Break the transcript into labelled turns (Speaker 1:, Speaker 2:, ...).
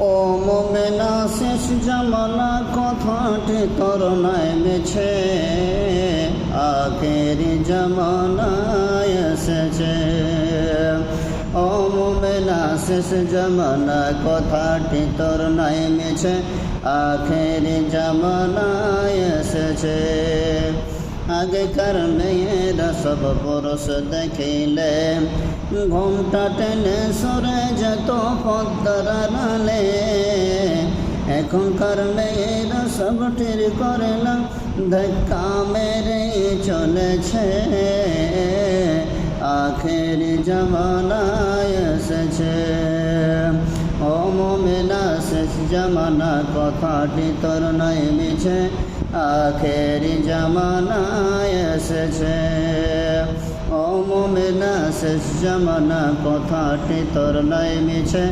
Speaker 1: ও মোমেনা শেষ জামানা কথাটি তোর নাই মিছে, আখেরি জামানায় এসেছে। ও মোমেনা শেষ জামানা কথাটি তোর নাই মিছে, আখেরি জামানায় এসেছে। আগেকার মেয়েরা সব পুরুষ দেখিলে ঘোমটা টেনে সরে যেত পদ্মার আড়ালে। এখনকার মেয়েরা সব টের করে না, ধাক্কা মেরে চলেছে। আখেরি জামানায় এসেছে। ও মোমেনা শেষ জামানা কথাটি তোর নাই মিছে, আখেরি জামানায় এসেছে। ও মোমেনা শেষ জামানা কথাটি তোর নাই মিছে।